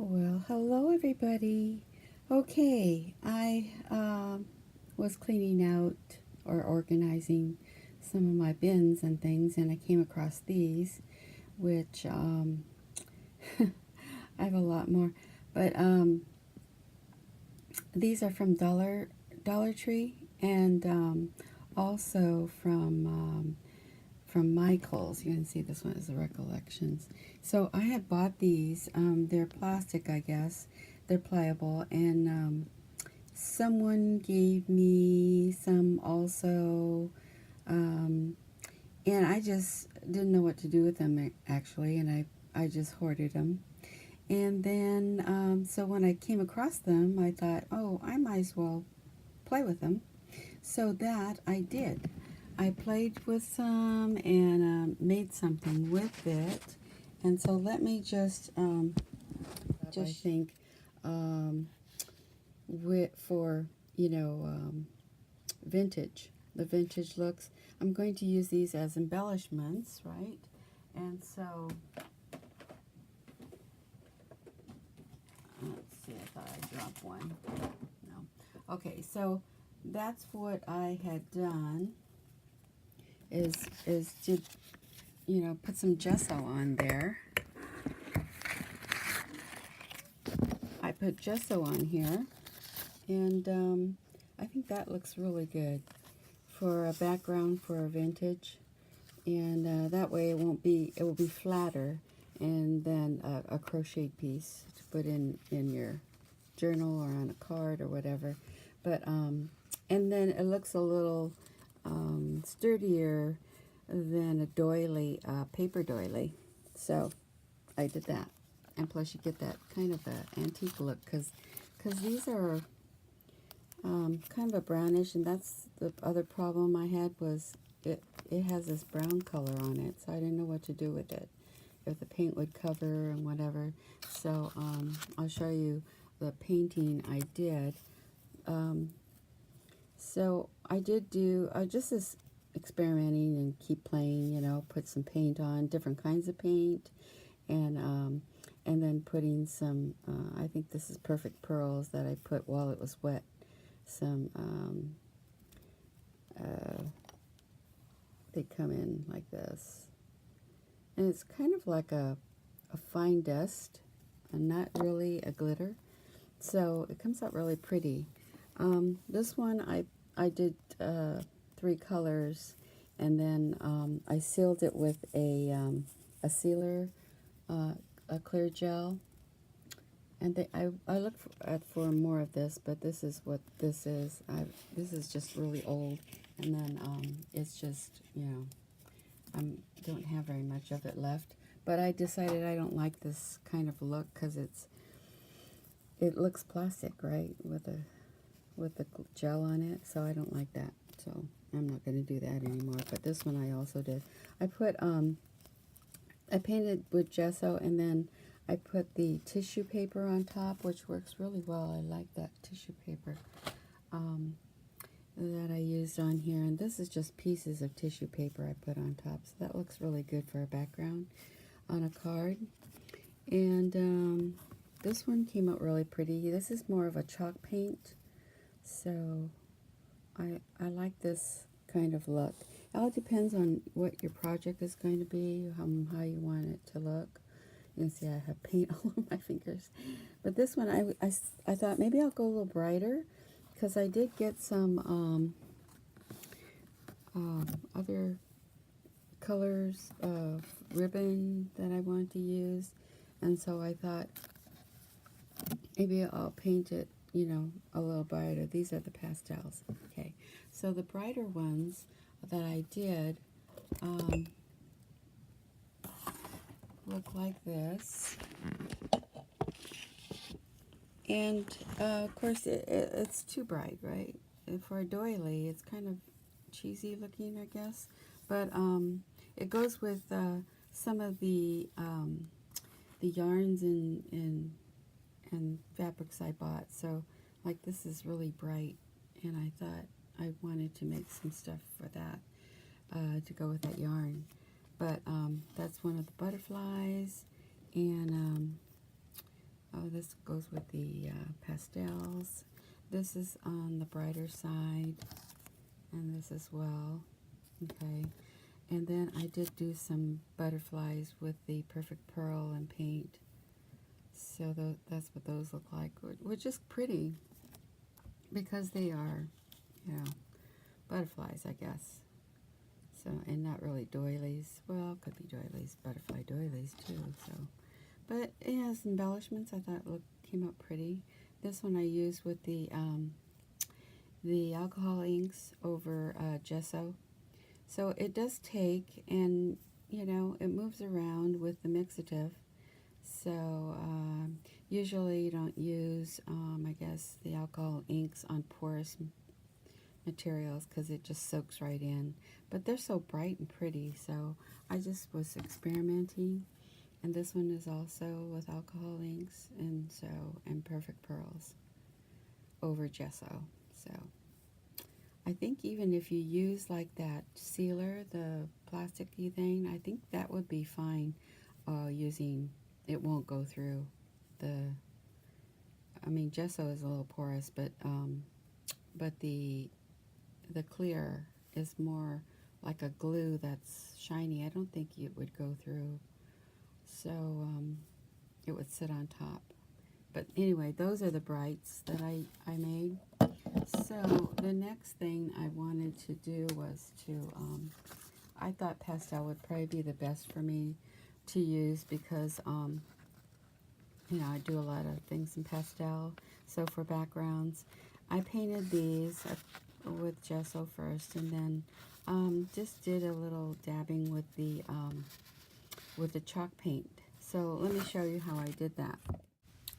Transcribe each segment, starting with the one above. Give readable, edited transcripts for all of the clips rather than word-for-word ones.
Well, hello everybody. Okay, I was cleaning out or organizing some of my bins and things, and I came across these, which I have a lot more, but these are from Dollar Tree, and also from Michael's. You can see this one is the Recollections. So I had bought these. They're plastic, I guess. They're pliable, and someone gave me some also, and I just didn't know what to do with them actually, and I just hoarded them. And then, so when I came across them, I thought, oh, I might as well play with them. So that I did. I played with some and made something with it. And so let me just I think, for, vintage, the vintage looks. I'm going to use these as embellishments, right? And so, let's see, I thought I dropped one. No. Okay, so that's what I had done is to, put some gesso on there. I put gesso on here, and I think that looks really good for a background for a vintage, and that way it will be flatter, and then a crocheted piece to put in your journal or on a card or whatever. But and then it looks a little sturdier than a doily, paper doily. So I did that. And plus you get that kind of an antique look, because these are kind of a brownish, and that's the other problem I had was it has this brown color on it, so I didn't know what to do with it, if the paint would cover and whatever. So I'll show you the painting I did. So I did do just this experimenting and keep playing, put some paint on, different kinds of paint, and then putting some, I think this is Perfect Pearls that I put while it was wet, some, they come in like this, and it's kind of like a fine dust, and not really a glitter, so it comes out really pretty. This one I did 3 colors, and then I sealed it with a sealer, a clear gel. And I looked for more of this, but this is what this is. This is just really old, and then it's just, I don't have very much of it left. But I decided I don't like this kind of look because it looks plastic, right, with the gel on it. So I don't like that. So I'm not going to do that anymore. But this one I also did. I put I painted with gesso, and then I put the tissue paper on top, which works really well. I like that tissue paper that I used on here. And this is just pieces of tissue paper I put on top. So that looks really good for a background on a card. And this one came out really pretty. This is more of a chalk paint. So I like this kind of look. It all depends on what your project is going to be, how you want it to look. You can see I have paint all over my fingers. But this one, I thought maybe I'll go a little brighter, because I did get some other colors of ribbon that I wanted to use. And so I thought maybe I'll paint it, a little brighter. These are the pastels. Okay, so the brighter ones that I did look like this. And of course it's too bright, right? And for a doily, it's kind of cheesy looking, I guess. But it goes with some of the yarns and fabrics I bought. So like this is really bright, and I thought I wanted to make some stuff for that to go with that yarn. But that's one of the butterflies, and this goes with the pastels. This is on the brighter side, and this as well. Okay, and then I did do some butterflies with the Perfect Pearl and paint. So that's what those look like, which is pretty because they are, you know, butterflies, I guess. So, and not really doilies. Well, could be doilies, butterfly doilies too. So, but it has embellishments. I thought came out pretty. This one I used with the alcohol inks over gesso. So it does take, and you know, it moves around with the mixative. So usually you don't use, I guess, the alcohol inks on porous materials because it just soaks right in. But they're so bright and pretty, so I just was experimenting. And this one is also with alcohol inks and Perfect Pearls over gesso. So I think even if you use like that sealer, the plasticky thing, I think that would be fine using, it won't go through the, I mean, gesso is a little porous, but the clear is more like a glue that's shiny. I don't think it would go through, so it would sit on top. But anyway, those are the brights that I made. So the next thing I wanted to do was to, I thought pastel would probably be the best for me to use because, you know, I do a lot of things in pastel. So for backgrounds, I painted these with gesso first, and then just did a little dabbing with the chalk paint. So let me show you how I did that.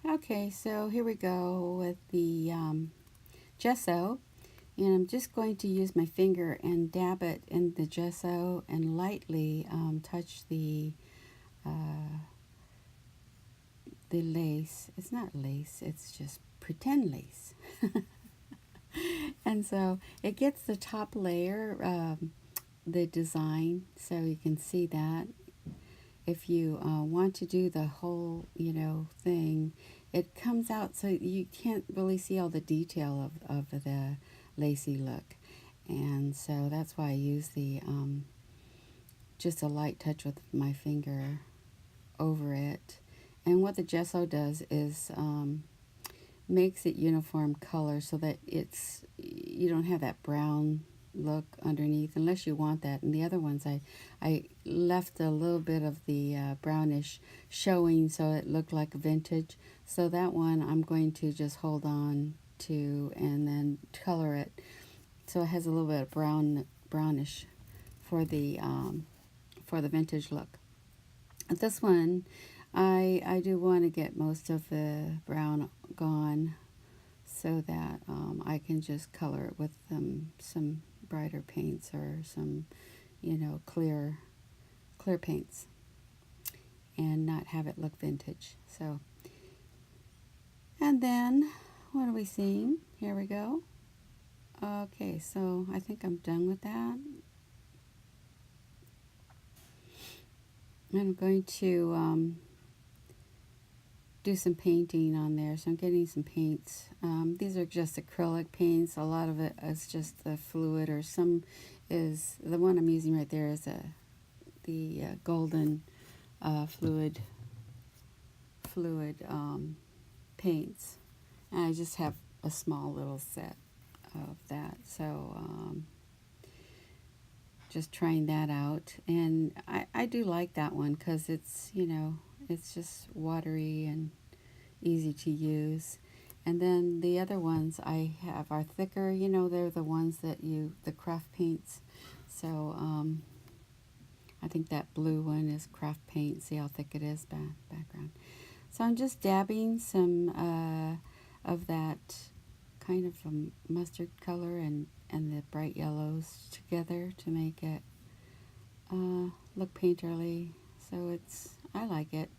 Okay, so here we go with the gesso, and I'm just going to use my finger and dab it in the gesso and lightly touch the lace. It's not lace, it's just pretend lace. And so it gets the top layer, the design, so you can see that. If you want to do the whole, you know, thing, it comes out so you can't really see all the detail of the lacy look. And so that's why I use the just a light touch with my finger over it. And what the gesso does is makes it uniform color so that you don't have that brown look underneath unless you want that. And the other ones I left a little bit of the brownish showing so it looked like vintage. So that one I'm going to just hold on to and then color it so it has a little bit of brownish for the vintage look. This one I do want to get most of the brown gone so that I can just color it with some brighter paints or some, you know, clear paints and not have it look vintage. So, and then what are we seeing? Here we go. Okay, so I think I'm done with that. I'm going to do some painting on there, so I'm getting some paints. These are just acrylic paints. A lot of it is just the fluid, or some is, the one I'm using right there is the golden fluid paints. And I just have a small little set of that, so just trying that out. And I do like that one because it's, you know, it's just watery and easy to use. And then the other ones I have are thicker, you know, they're the ones that the craft paints. So I think that blue one is craft paint. See how thick it is, background. So I'm just dabbing some of that kind of a mustard color and the bright yellows together to make it look painterly. So I like it.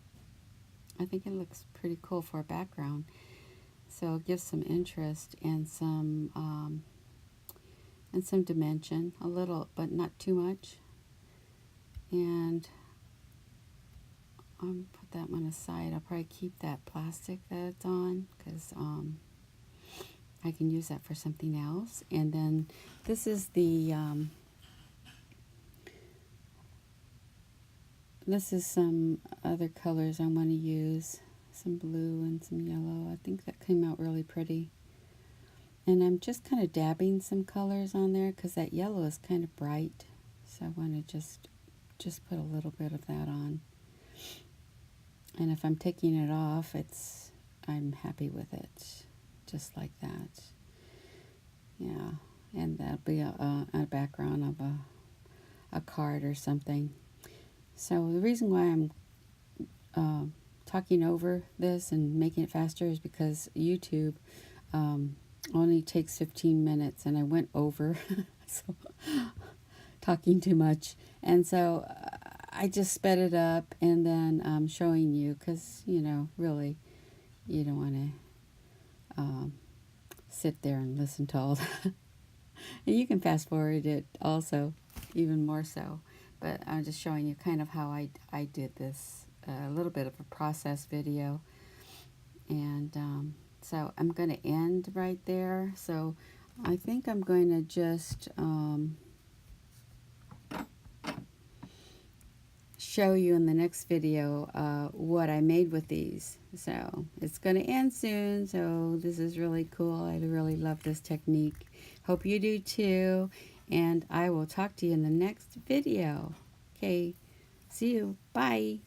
I think it looks pretty cool for a background. So it gives some interest and some dimension, a little, but not too much. And put that one aside. I'll probably keep that plastic that it's on because I can use that for something else. And then this is the this is some other colors I want to use. Some blue and some yellow. I think that came out really pretty. And I'm just kind of dabbing some colors on there because that yellow is kind of bright. So I want to just put a little bit of that on. And if I'm taking it off, I'm happy with it. Just like that. Yeah. And that'll be a background of a card or something. So the reason why I'm talking over this and making it faster is because YouTube only takes 15 minutes and I went over so talking too much, and so I just sped it up and then I'm showing you because really you don't want to sit there and listen to all that. And you can fast forward it also even more so, but I'm just showing you kind of how I did this, a little bit of a process video. And so I'm going to end right there. So I think I'm going to just show you in the next video what I made with these. So it's going to end soon. So this is really cool. I really love this technique. Hope you do too. And I will talk to you in the next video. Okay, see you. Bye.